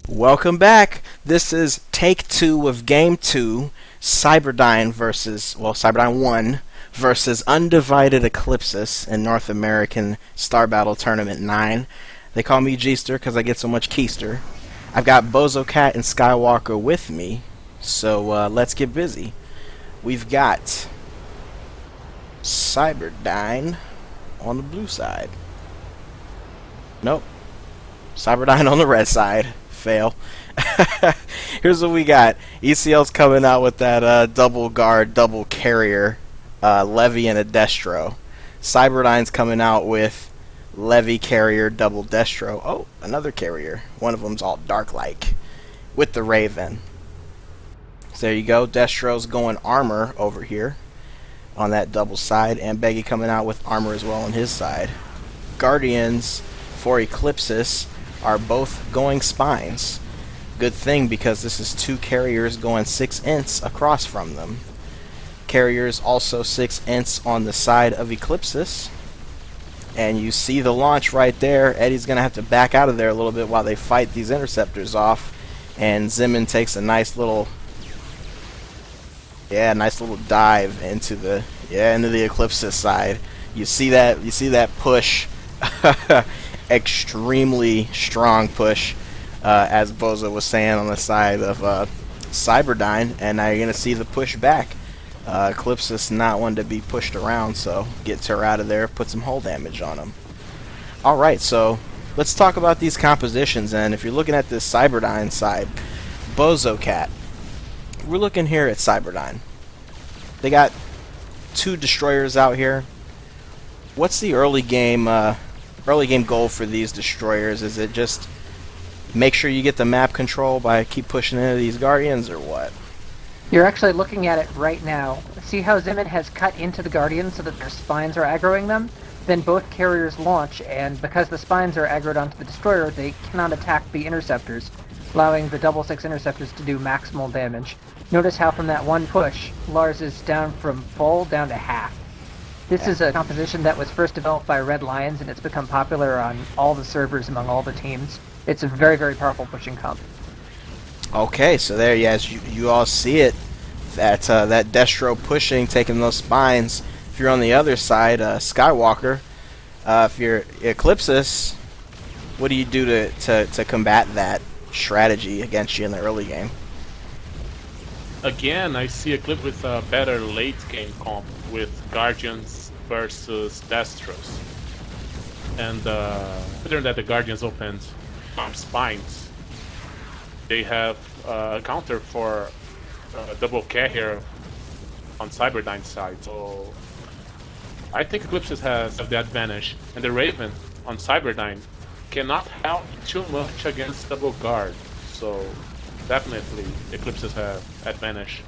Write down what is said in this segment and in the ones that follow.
Welcome back. This is take two of game two, Cyberdyne versus, Cyberdyne 1 versus Undivided Eclipsis in North American Star Battle Tournament 9. They call me Geester because I get so much keister. I've got Bozo Cat and Skywalker with me, so let's get busy. We've got Cyberdyne on the blue side. Nope. Cyberdyne on the red side. Fail. Here's what we got. ECL's coming out with that double guard, double carrier, Levy and a Destro. Cyberdyne's coming out with Levy, carrier, double Destro. Oh, another carrier. One of them's all dark-like with the Raven. So there you go. Destro's going armor over here on that double side, and Beggy coming out with armor as well on his side. Guardians for Eclipsis are both going spines. Good thing, because this is two carriers going 6 ints across from them. Carriers also 6 ints on the side of Eclipsis. And you see the launch right there. Eddie's going to have to back out of there a little bit while they fight these interceptors off. And Zimin takes a nice little dive into the Eclipsis side. You see that push. Extremely strong push, as Bozo was saying, on the side of Cyberdyne, and now you're going to see the push back. Eclipsis not one to be pushed around, so gets her out of there, put some hull damage on him. Alright, so let's talk about these compositions, and if you're looking at this Cyberdyne side, Bozo Cat, we're looking here at Cyberdyne. They got 2 destroyers out here. What's the early game goal for these destroyers? Is it just make sure you get the map control by keep pushing into these Guardians, or what? You're actually looking at it right now. See how Zimin has cut into the Guardians so that their spines are aggroing them? Then both carriers launch, and because the spines are aggroed onto the destroyer, they cannot attack the interceptors, allowing the double 6 interceptors to do maximal damage. Notice how from that one push, Lars is down from full down to half. This is a composition that was first developed by Red Lions, and it's become popular on all the servers among all the teams. It's a very, very powerful pushing comp. Okay, so there, yes, you all see it. That Destro pushing, taking those spines. If you're on the other side, Skywalker, if you're Eclipsis, what do you do to combat that strategy against you in the early game? Again, I see Eclipse with a better late game comp with Guardians versus Destros. And considering that the Guardians opened spines, they have a counter for double carrier on Cyberdyne's side. So I think Eclipse has the advantage, and the Raven on Cyberdyne cannot help too much against double guard. So definitely Eclipses have advantage.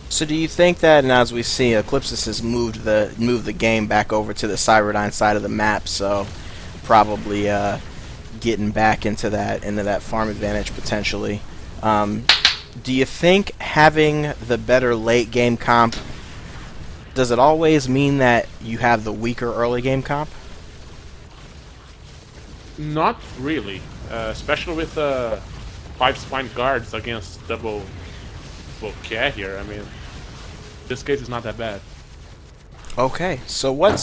So do you think that, and as we see, Eclipsis has moved the game back over to the Cyberdyne side of the map, so probably getting back into that farm advantage potentially. Do you think having the better late game comp, does it always mean that you have the weaker early game comp? Not really, especially with 5 spine guards against double carrier. I mean, this case is not that bad. Okay, so what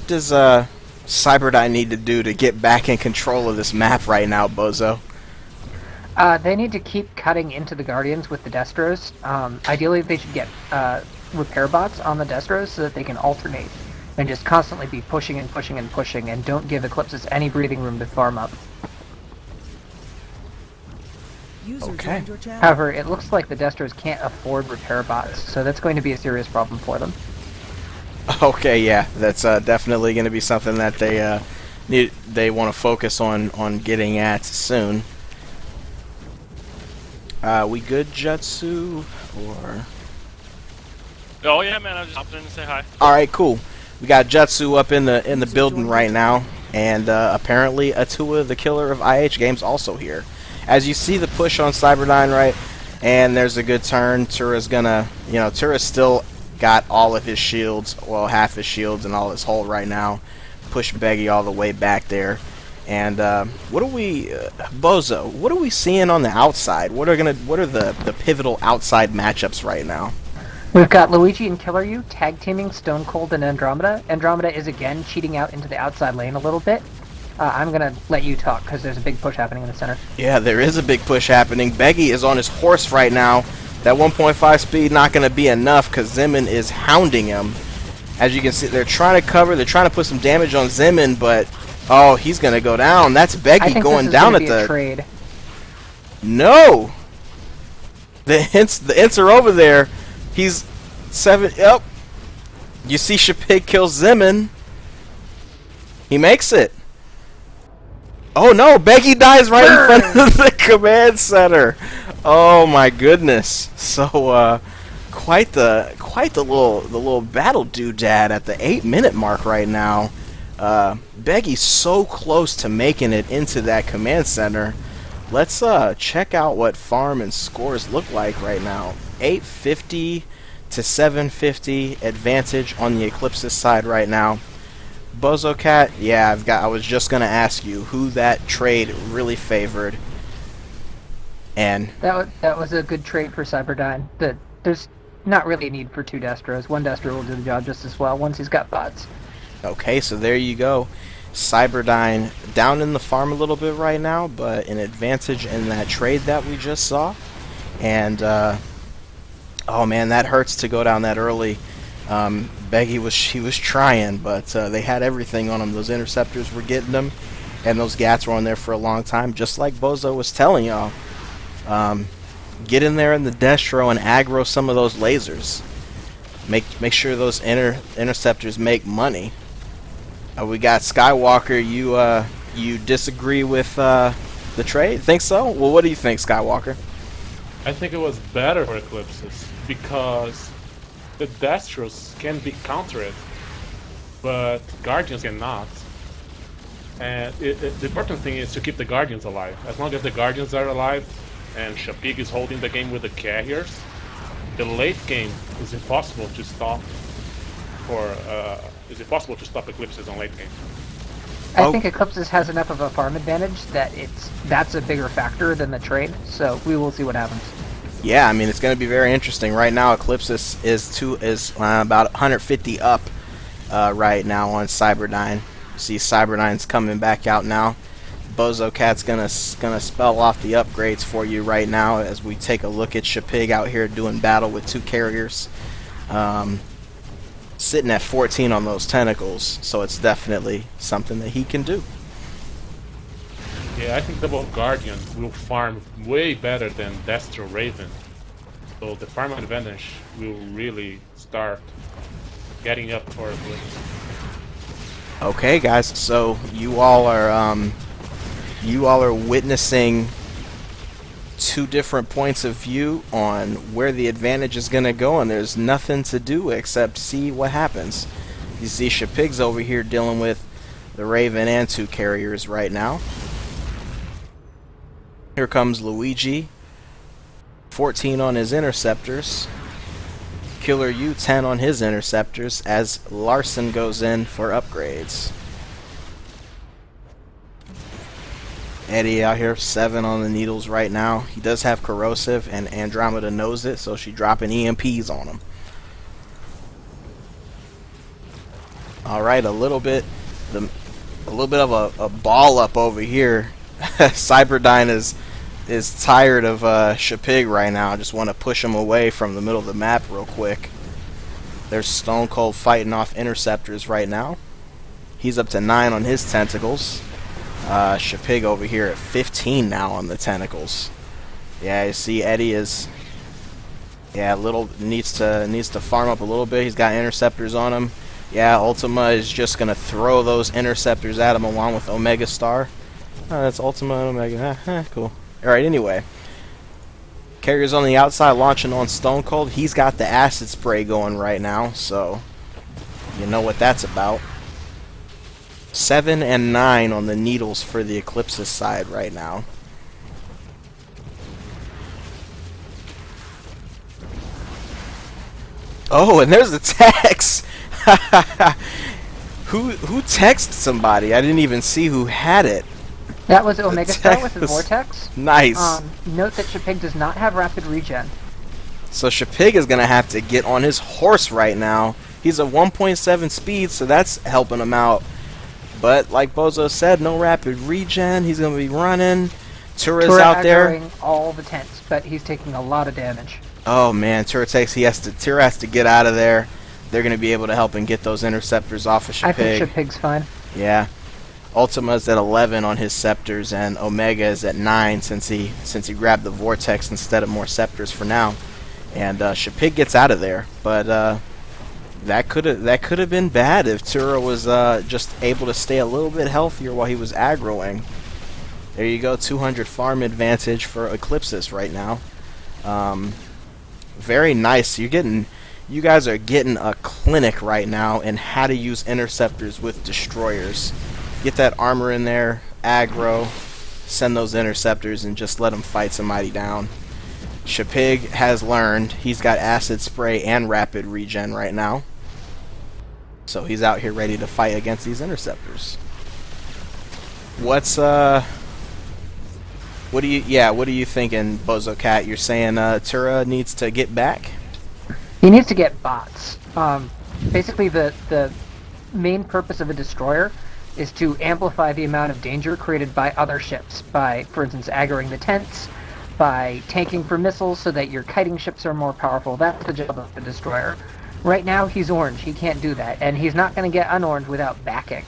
does Cyberdyne need to do to get back in control of this map right now, Bozo? They need to keep cutting into the Guardians with the Destros. Ideally, they should get repair bots on the Destros so that they can alternate and just constantly be pushing and pushing and pushing, and don't give Eclipses any breathing room to farm up. Okay. However, it looks like the Destros can't afford repair bots, so that's going to be a serious problem for them. Okay, yeah, that's definitely going to be something that they want to focus on getting at soon. We good, Jutsu, or? Oh yeah, man, I just hopped in to say hi. All right, cool. We got Jutsu up in the building right now, and apparently Atua, the killer of IH Games, also here. As you see the push on Cyberdyne, right, and there's a good turn. Tura's gonna, Tura's still got all of his shields, well, half his shields and all his hull right now. Push Beggy all the way back there. And what are we, Bozo? What are we seeing on the outside? What are the pivotal outside matchups right now? We've got Luigi and Killer You tag teaming Stone Cold and Andromeda. Andromeda is again cheating out into the outside lane a little bit. I'm gonna let you talk because there's a big push happening in the center. Yeah, there is a big push happening. Beggy is on his horse right now. That 1.5 speed not going to be enough because Zemin is hounding him. As you can see, they're trying to cover. They're trying to put some damage on Zemin, but oh, he's going to go down. That's Beggy going down at the trade. No. The hints are over there. He's 7. Yep. You see, Shapig kills Zemin. He makes it. Oh no, Beggy dies right in front of the command center. Oh my goodness. So quite the little battle doodad at the 8-minute mark right now. Beggy's so close to making it into that command center. Let's check out what farm and scores look like right now. 850 to 750 advantage on the Eclipse's side right now. Bozo Cat, yeah, I was just gonna ask you who that trade really favored. And that was a good trade for Cyberdyne. There's not really a need for 2 Destros. 1 Destro will do the job just as well once he's got bots. Okay, so there you go. Cyberdyne down in the farm a little bit right now, but an advantage in that trade that we just saw. And oh man, that hurts to go down that early. Beggy was trying, but they had everything on him. Those interceptors were getting them, and those gats were on there for a long time, just like Bozo was telling y'all. Get in there in the Destro and aggro some of those lasers. Make sure those interceptors make money. We got Skywalker. You disagree with the trade? Think so? Well, what do you think, Skywalker? I think it was better for Eclipses because the Destros can be countered, but Guardians cannot. And the important thing is to keep the Guardians alive. As long as the Guardians are alive and Shapig is holding the game with the carriers, the late game is impossible to stop. It's impossible to stop Eclipses on late game. I think Eclipses has enough of a farm advantage that that's a bigger factor than the trade. So we will see what happens. Yeah, I mean it's going to be very interesting. Right now, Eclipses is about 150 up right now on Cyberdyne. See, Cyberdyne's coming back out now. Bozo Cat's gonna spell off the upgrades for you right now as we take a look at Shapig out here doing battle with 2 carriers. Sitting at 14 on those tentacles, so it's definitely something that he can do. Yeah, I think Double Guardian will farm way better than Destro Raven. So the farm advantage will really start getting up for Eclipse. Okay, guys, so you all are witnessing 2 different points of view on where the advantage is going to go, and there's nothing to do except see what happens. You see Shapig's over here dealing with the Raven and 2 carriers right now. Here comes Luigi, 14 on his interceptors. Killer U 10 on his interceptors as Larson goes in for upgrades. Eddie out here 7 on the needles right now. He does have corrosive, and Andromeda knows it, so she's dropping EMPs on him. All right, a little bit of a ball up over here. Cyberdyne is tired of Shapig right now. I just want to push him away from the middle of the map real quick. There's Stone Cold fighting off interceptors right now. He's up to 9 on his tentacles. Shapig over here at 15 now on the tentacles. Yeah, you see Eddie is needs to farm up a little bit. He's got interceptors on him. Yeah, Ultima is just gonna throw those interceptors at him along with Omega Star. Oh, that's Ultima and Omega. Cool. Alright, anyway. Carrier's on the outside launching on Stone Cold. He's got the acid spray going right now, so you know what that's about. 7 and 9 on the needles for the Eclipse's side right now. Oh, and there's a text. Who texted somebody? I didn't even see who had it. That was Omega Star with the Texas. Vortex. Nice. Note that Shapig does not have rapid regen. So Shapig is going to have to get on his horse right now. He's a 1.7 speed, so that's helping him out. But like Bozo said, no rapid regen. He's going to be running. Tura's out there. Aggroing all the tents, but he's taking a lot of damage. Oh man, Tura has to get out of there. They're going to be able to help him get those interceptors off of Shapig. I think Shapig's fine. Yeah. Ultima's at 11 on his scepters, and Omega is at 9 since he grabbed the Vortex instead of more scepters for now. And Shapig gets out of there, but that could have been bad if Tura was just able to stay a little bit healthier while he was aggroing. There you go, 200 farm advantage for Eclipsis right now. Very nice. You guys are getting a clinic right now in how to use interceptors with destroyers. Get that armor in there, aggro, send those interceptors, and just let them fight somebody down. Shapig has learned. He's got acid spray and rapid regen right now. So he's out here ready to fight against these interceptors. What are you thinking, Bozo Cat? You're saying Tura needs to get back? He needs to get bots. Basically, the main purpose of a destroyer is to amplify the amount of danger created by other ships, by, for instance, aggroing the tents, by tanking for missiles so that your kiting ships are more powerful. That's the job of the destroyer. Right now, he's orange. He can't do that, and he's not going to get unorange without backing.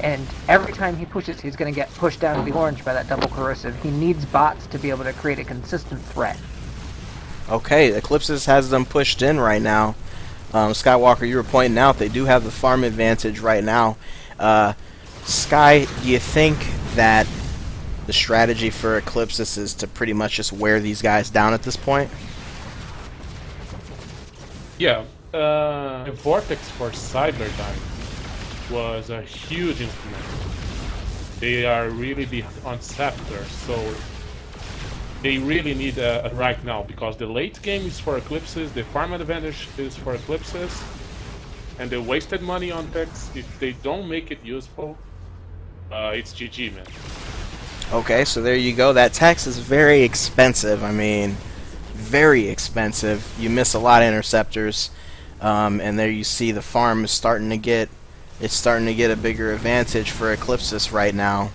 And every time he pushes, he's going to get pushed down to the orange by that double corrosive. He needs bots to be able to create a consistent threat. Okay, Eclipsis has them pushed in right now. Skywalker, you were pointing out they do have the farm advantage right now. Sky, do you think that the strategy for Eclipsis is to pretty much just wear these guys down at this point? Yeah, the Vortex for Cyberdyne was a huge improvement. They are really behind on Scepter, so they really need right now, because the late game is for Eclipses, the farm advantage is for Eclipses, and they wasted money on techs. If they don't make it useful, it's GG, man. Okay, so there you go. That Tex is very expensive. I mean, very expensive. You miss a lot of interceptors, and there you see the farm is starting to get a bigger advantage for Eclipsis right now.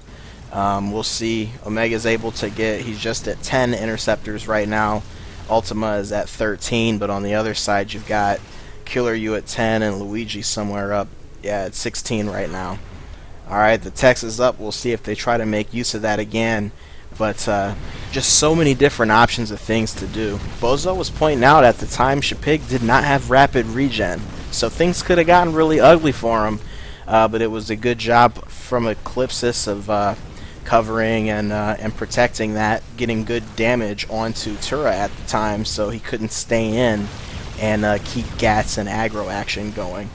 We'll see. Omega's able to he's just at 10 interceptors right now. Ultima is at 13, but on the other side you've got Killer U at 10 and Luigi somewhere up, at 16 right now. Alright, the Tex is up. We'll see if they try to make use of that again. But just so many different options of things to do. Bozo was pointing out at the time Shapig did not have rapid regen, so things could have gotten really ugly for him. But it was a good job from Eclipsis of covering and protecting that, getting good damage onto Tura at the time, so he couldn't stay in and keep Gats and aggro action going.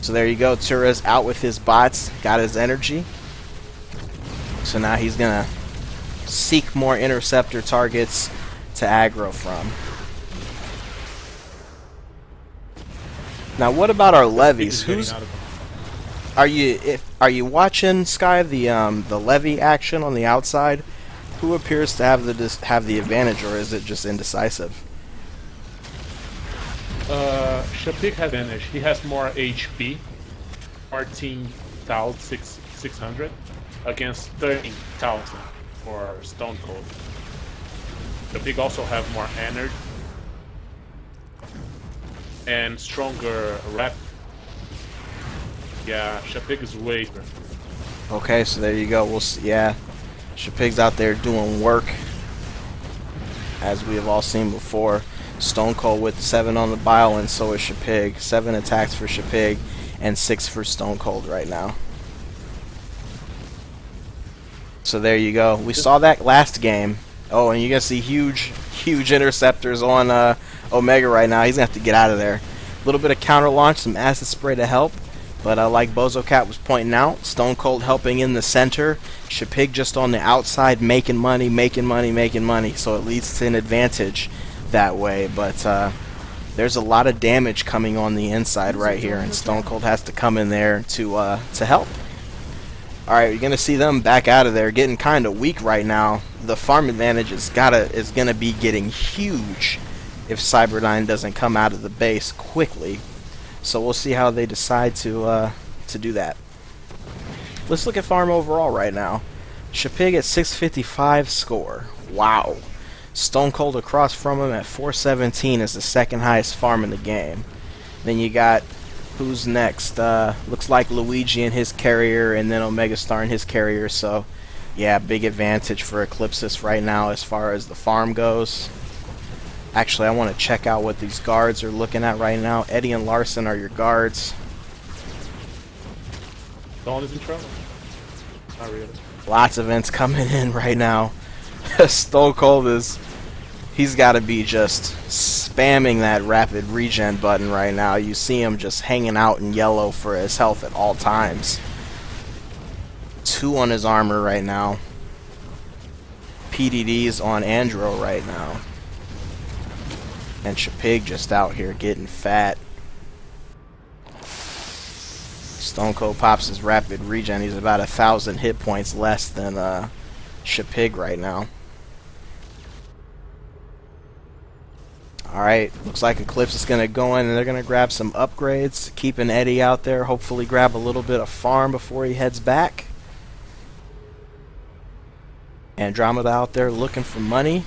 So there you go, Tura's out with his bots, got his energy. So now he's gonna seek more interceptor targets to aggro from. Now what about our levies? Are you watching, Sky, the levy action on the outside? Who appears to have the advantage, or is it just indecisive? Shapig has advantage. He has more HP, 14,600 against 13,000 for Stone Cold. Shapig also have more energy and stronger rep. Yeah, Shapig is way better. Okay, so there you go. We'll see. Yeah, Shapig's out there doing work, as we have all seen before. Stone Cold with 7 on the bile, and so is Shapig. 7 attacks for Shapig, and 6 for Stone Cold right now. So there you go. We saw that last game. Oh, and you're going to see huge interceptors on Omega right now. He's going to have to get out of there. A little bit of counter launch, some acid spray to help. But like Bozo Cat was pointing out, Stone Cold helping in the center, Shapig just on the outside making money. So it leads to an advantage that way. But there's a lot of damage coming on the inside right here, and Stone Cold has to come in there to help. Alright, you're going to see them back out of there, getting kind of weak right now. The farm advantage is going to be getting huge if Cyberdyne doesn't come out of the base quickly. So we'll see how they decide to do that. Let's look at farm overall right now. Shapig at 655 score. Wow. Stone Cold across from him at 417 is the second highest farm in the game. Then you got, who's next? Looks like Luigi and his carrier, and then Omega Star and his carrier. So, yeah, big advantage for Eclipsis right now as far as the farm goes. Actually, I want to check out what these guards are looking at right now. Eddie and Larson are your guards. Dawn is in trouble. Not really. Lots of events coming in right now. Stone Cold he's got to be just spamming that rapid regen button right now. You see him just hanging out in yellow for his health at all times. 2 on his armor right now. PDD's on Andro right now. And Shapig just out here getting fat. Stone Cold pops his rapid regen. He's about 1,000 hit points less than Shapig right now. Alright, looks like Eclipse is going to go in and they're going to grab some upgrades. Keeping Eddie out there. Hopefully grab a little bit of farm before he heads back. Andromeda out there looking for money.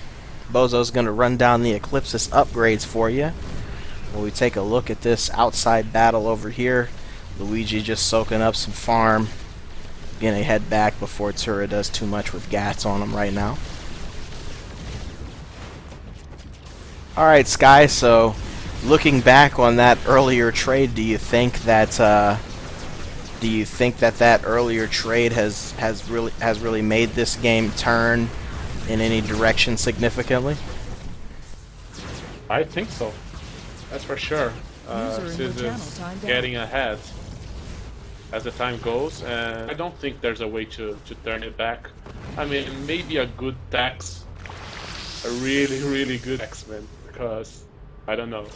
Bozo's going to run down the Eclipsis upgrades for you. When we take a look at this outside battle over here, Luigi just soaking up some farm. Gonna head back before Tura does too much with Gats on him right now. Alright, Sky, so looking back on that earlier trade, do you think that that earlier trade has really made this game turn in any direction significantly? I think so. That's for sure. Sis is getting ahead as the time goes, and I don't think there's a way to turn it back. I mean, maybe a good tax, a really good X-Men, because I don't know.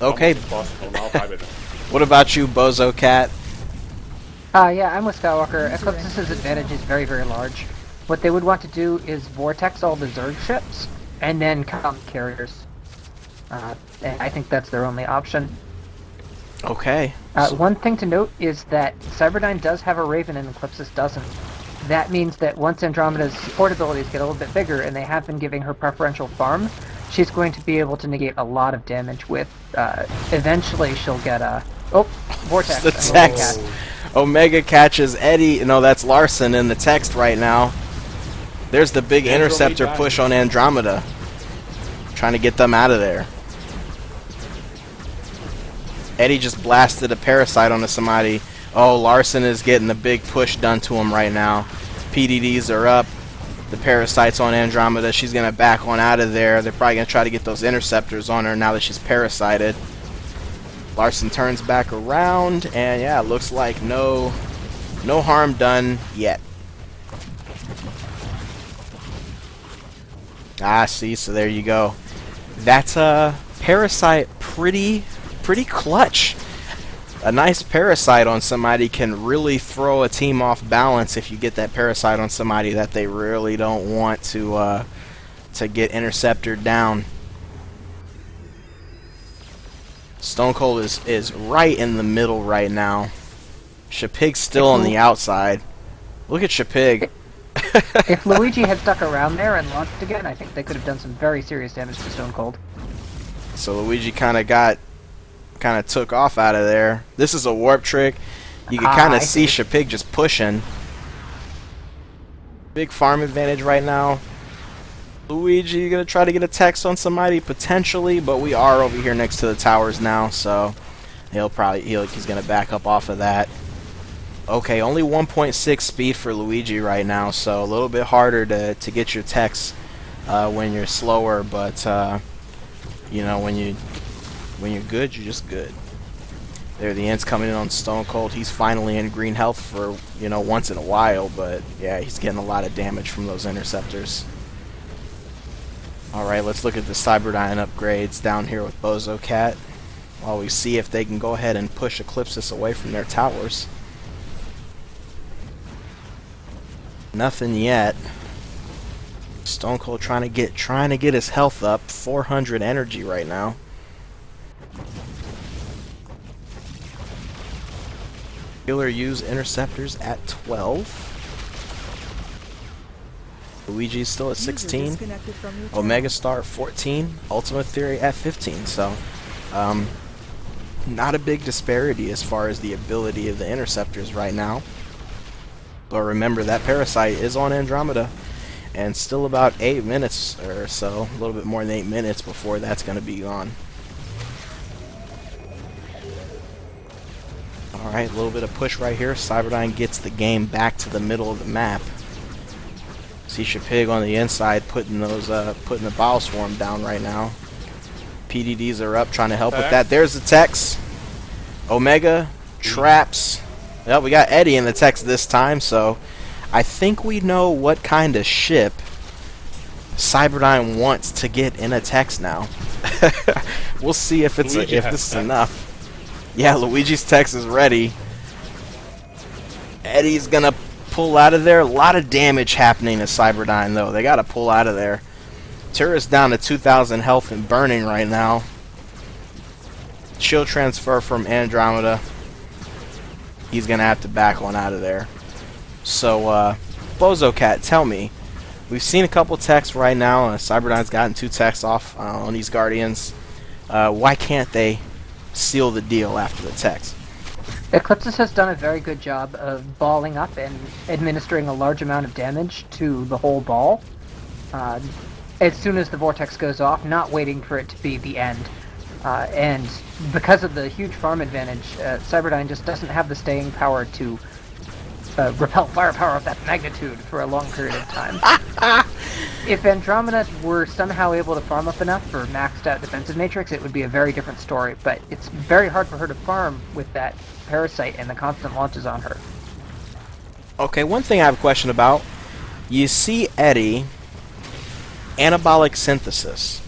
Okay. Possible now, I don't know. What about you, Bozo Cat? Yeah, I'm with Skywalker. Eclipsis' advantage is very, very large. What they would want to do is vortex all the Zerg ships, and then come carriers. And I think that's their only option. Okay. One thing to note is that Cyberdyne does have a Raven and Eclipsis doesn't. That means that once Andromeda's support abilities get a little bit bigger, and they have been giving her preferential farm, she's going to be able to negate a lot of damage with, eventually she'll get a... Oh, Vortex. The text. Omega catches Eddie. No, that's Larson in the text right now. There's the big interceptor push on Andromeda. Trying to get them out of there. Eddie just blasted a parasite onto somebody. Oh, Larson is getting the big push done to him right now. PDDs are up. The parasite's on Andromeda. She's going to back on out of there. They're probably going to try to get those interceptors on her now that she's parasited. Larson turns back around, and yeah, it looks like no harm done yet. Ah, see, so there you go. That's a parasite pretty clutch. A nice parasite on somebody can really throw a team off balance if you get that parasite on somebody that they really don't want to get interceptored down. Stone Cold is right in the middle right now. Shapig's still on the outside. Look at Shapig. If Luigi had stuck around there and launched again, I think they could have done some very serious damage to Stone Cold. So Luigi kind of took off out of there. This is a warp trick. You can kind of see Shapig just pushing. Big farm advantage right now. Luigi gonna try to get a text on somebody potentially, but we are over here next to the towers now, so he's gonna back up off of that. Okay, only 1.6 speed for Luigi right now, so a little bit harder to get your text when you're slower, but you know, when you're good, you're just good. There, the end's coming in on Stone Cold. He's finally in green health for, you know, once in a while, but yeah, he's getting a lot of damage from those interceptors. Alright, let's look at the Cyberdyne upgrades down here with Bozo Cat while we see if they can go ahead and push Eclipsis away from their towers. Nothing yet. Stone Cold trying to get his health up. 400 energy right now. Killer use interceptors at 12. Luigi's still at 16. Omega Star at 14. Ultimate Theory at 15. So, not a big disparity as far as the ability of the interceptors right now. But remember, that Parasite is on Andromeda. And still about 8 minutes or so, a little bit more than 8 minutes before that's going to be gone. Alright, a little bit of push right here. Cyberdyne gets the game back to the middle of the map. See Shapig on the inside putting the Bile Swarm down right now. PDDs are up trying to help with that. There's the Tex. Omega, traps. Well, we got Eddie in the Tex this time, so I think we know what kind of ship Cyberdyne wants to get in a Tex now. We'll see if this is enough. Yeah, Luigi's Tex is ready. Eddie's gonna pull out of there. A lot of damage happening to Cyberdyne, though. They gotta pull out of there. Turret's down to 2,000 health and burning right now. Shield transfer from Andromeda. He's gonna have to back one out of there. So, BozoCat, tell me. We've seen a couple techs right now. Cyberdyne's gotten 2 techs off on these Guardians. Why can't they seal the deal after the techs? Eclipsis has done a very good job of balling up and administering a large amount of damage to the whole ball. As soon as the vortex goes off, not waiting for it to be the end. And because of the huge farm advantage, Cyberdyne just doesn't have the staying power to repel firepower of that magnitude for a long period of time. If Andromeda were somehow able to farm up enough for maxed out defensive matrix, it would be a very different story, but it's very hard for her to farm with that Parasite and the constant launches on her. Okay, one thing I have a question about. You see Eddie, anabolic synthesis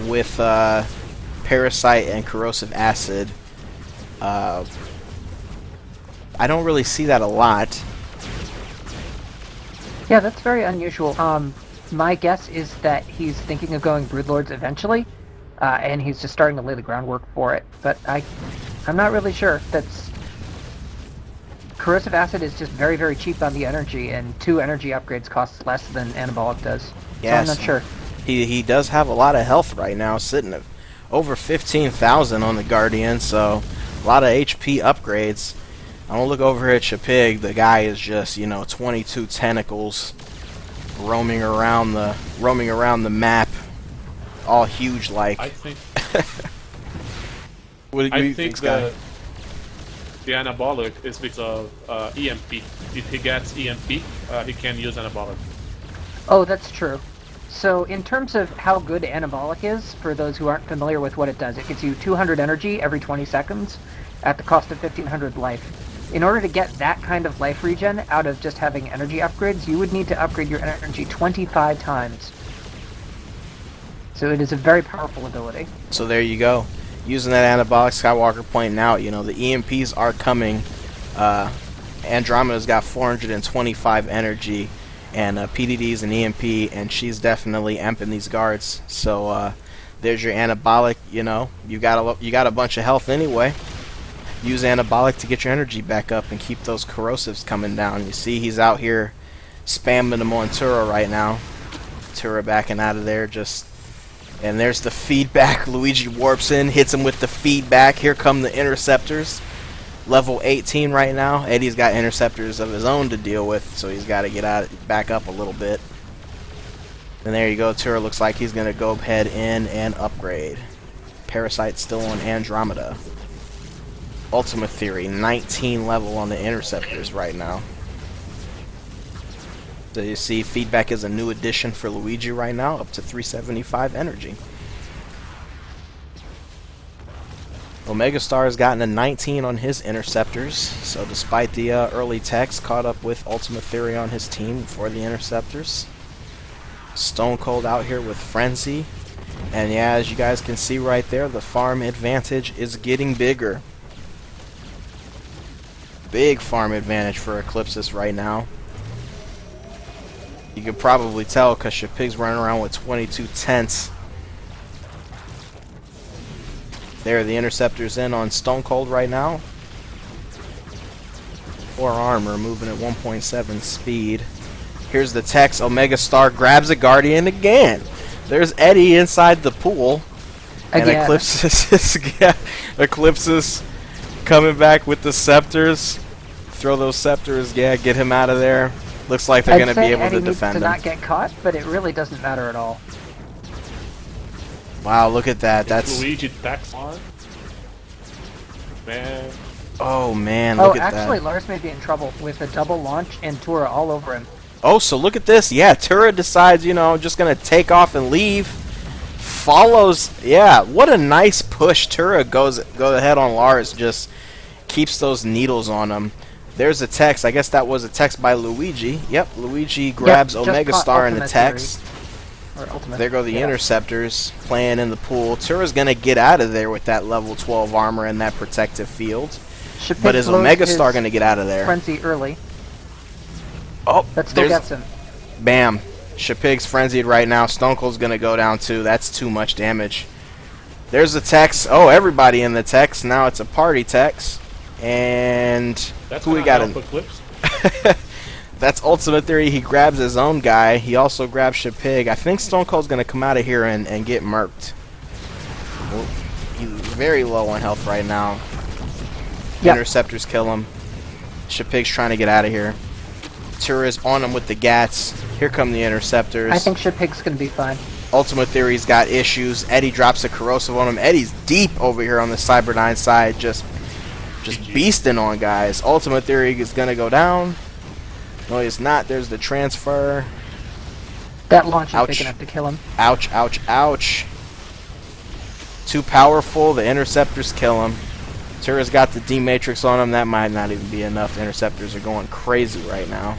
with Parasite and corrosive acid. I don't really see that a lot. Yeah, that's very unusual. My guess is that he's thinking of going Broodlords eventually, and he's just starting to lay the groundwork for it. But I'm not really sure. Corrosive acid is just very, very cheap on the energy, and 2 energy upgrades costs less than anabolic does. Yes. So I'm not sure. He does have a lot of health right now, sitting at over 15,000 on the Guardian, so a lot of HP upgrades. I don't look over here at Shapig. The guy is just, 22 tentacles roaming around the map, all huge like. I think. What do you think, Sky? The anabolic is because of EMP. If he gets EMP, he can use anabolic. Oh, that's true. So in terms of how good anabolic is, for those who aren't familiar with what it does, it gives you 200 energy every 20 seconds at the cost of 1500 life. In order to get that kind of life regen out of just having energy upgrades, you would need to upgrade your energy 25 times. So it is a very powerful ability. So there you go. Using that anabolic, Skywalker pointing out, the EMPs are coming. Andromeda's got 425 energy, and PDD's an EMP, and she's definitely amping these guards. So there's your anabolic. You got a bunch of health anyway. Use anabolic to get your energy back up and keep those corrosives coming down. You see he's out here spamming them on Tura right now. Tura backing out of there, and there's the feedback. Luigi warps in, hits him with the feedback. Here come the interceptors. Level 18 right now. Eddie's got interceptors of his own to deal with, so he's got to get back up a little bit. And there you go. Tura looks like he's going to go ahead in and upgrade. Parasite's still on Andromeda. Ultimate Theory, 19 level on the interceptors right now. So you see, feedback is a new addition for Luigi right now, up to 375 energy. Omega Star has gotten a 19 on his interceptors, so despite the early techs, caught up with Ultimate Theory on his team for the interceptors. Stone Cold out here with Frenzy, and yeah, as you guys can see right there, the farm advantage is getting bigger. big farm advantage for Eclipsis right now. You could probably tell because Shapig's running around with 22 tenths. There, the Interceptor's in on Stone Cold right now. 4 armor, moving at 1.7 speed. Here's the Tex. Omega Star grabs a Guardian again. There's Eddie inside the pool. And Again. Eclipsis, yeah, Eclipsis coming back with the Scepters. Throw those Scepters, yeah, get him out of there. Looks like they're going to be able to defend him. Not get caught, but it really doesn't matter at all. Wow, look at that. That's Luigi Tex on. Man. oh man, look at actually, that. Lars may be in trouble with a double launch and Tura all over him. Oh, so look at this. Yeah, Tura decides, you know, just going to take off and leave. Follows, yeah, what a nice push. Tura goes ahead on Lars, just keeps those needles on him. There's a text. I guess that was a text by Luigi. Yep, Luigi grabs Omega Star in the text. There go the Interceptors playing in the pool. Tura's going to get out of there with that level 12 armor and that protective field. But is Omega Star going to get out of there? Frenzy early. Oh, that still gets him. Bam. Shapig's frenzied right now. Stone Cold's going to go down too. That's too much damage. There's the Tex. Oh, everybody in the Tex. Now it's a party Tex. And that's who we got in? That's Ultimate Theory. He grabs his own guy. He also grabs Shapig. I think Stone Cold's going to come out of here and get murked. Well, he's very low on health right now. Yep. Interceptors kill him. Shapig's trying to get out of here. Tura's on him with the Gats. Here come the Interceptors. I think Shapig's going to be fine. Ultimate Theory's got issues. Eddie drops a corrosive on him. Eddie's deep over here on the Cyberdyne side, just beasting on guys. Ultimate Theory is going to go down. No, he's not. There's the transfer. That launch is big enough to kill him. Ouch, ouch, ouch. Too powerful. The Interceptors kill him. Tura's got the D-Matrix on him. That might not even be enough. The Interceptors are going crazy right now.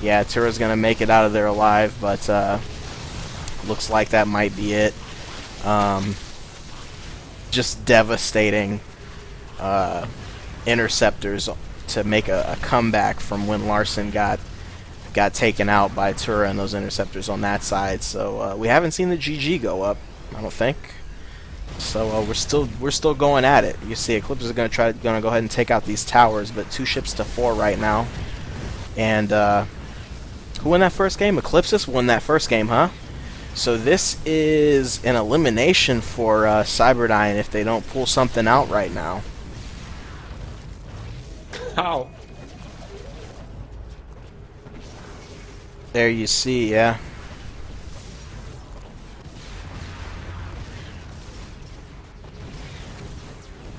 Yeah, Tura's going to make it out of there alive, but looks like that might be it. Just devastating Interceptors to make a comeback from when Larson got taken out by Tura and those Interceptors on that side. So we haven't seen the GG go up, I don't think. So we're still going at it. You see, Eclipse is going to go ahead and take out these towers, but 2 ships to 4 right now. And who won that first game? Eclipsis won that first game, huh? So this is an elimination for Cyberdyne if they don't pull something out right now. How? There you see, yeah.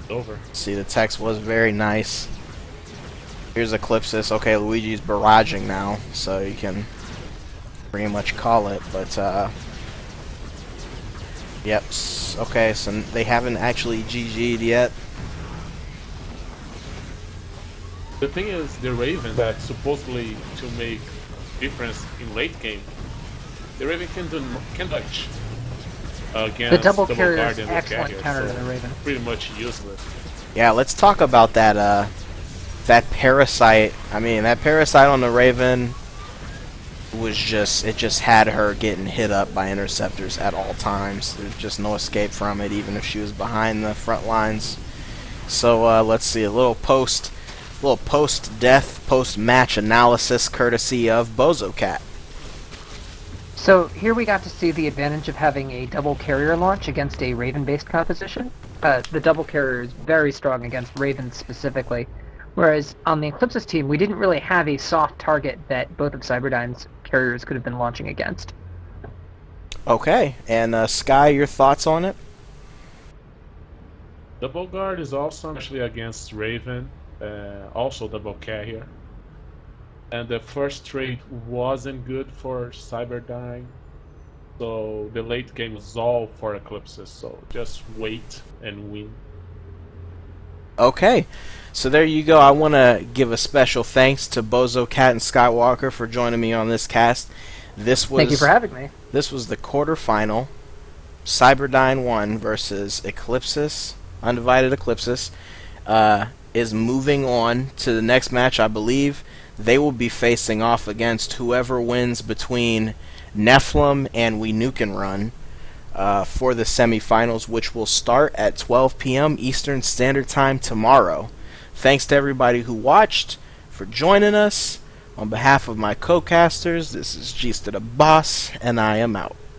Over. See, the text was very nice. Here's Eclipsis. Okay, Luigi's barraging now, so you can pretty much call it, but yep. Okay, so they haven't actually GG'd yet. The thing is, the Raven that's supposedly to make difference in late game, the Raven can dodge against the double carrier is Guardian excellent counter to so the Raven. pretty much useless. Yeah, let's talk about that that parasite. I mean, that parasite on the Raven was it just had her getting hit up by Interceptors at all times. There's just no escape from it, even if she was behind the front lines. So let's see, a little post-death, post-match analysis courtesy of BozoCat. So here we got to see the advantage of having a double carrier launch against a Raven-based composition. The double carrier is very strong against Ravens specifically, whereas on the Eclipsis team, we didn't really have a soft target that both of Cyberdyne's carriers could have been launching against. Okay, and Sky, your thoughts on it? Double guard is also actually against Raven, also double carrier. And the first trade wasn't good for Cyberdyne, so the late game is all for Eclipses, so just wait and win. Okay, so there you go. I want to give a special thanks to BozoCat and Skywalker for joining me on this cast. Thank you for having me. This was the quarterfinal. Cyberdyne won versus Eclipsis, Undivided Eclipsis. is moving on to the next match. I believe they will be facing off against whoever wins between Nephilim and We Nuke and Run for the semifinals, which will start at 12 p.m. Eastern Standard Time tomorrow. Thanks to everybody who watched for joining us. On behalf of my co-casters, this is G's to the Boss, and I am out.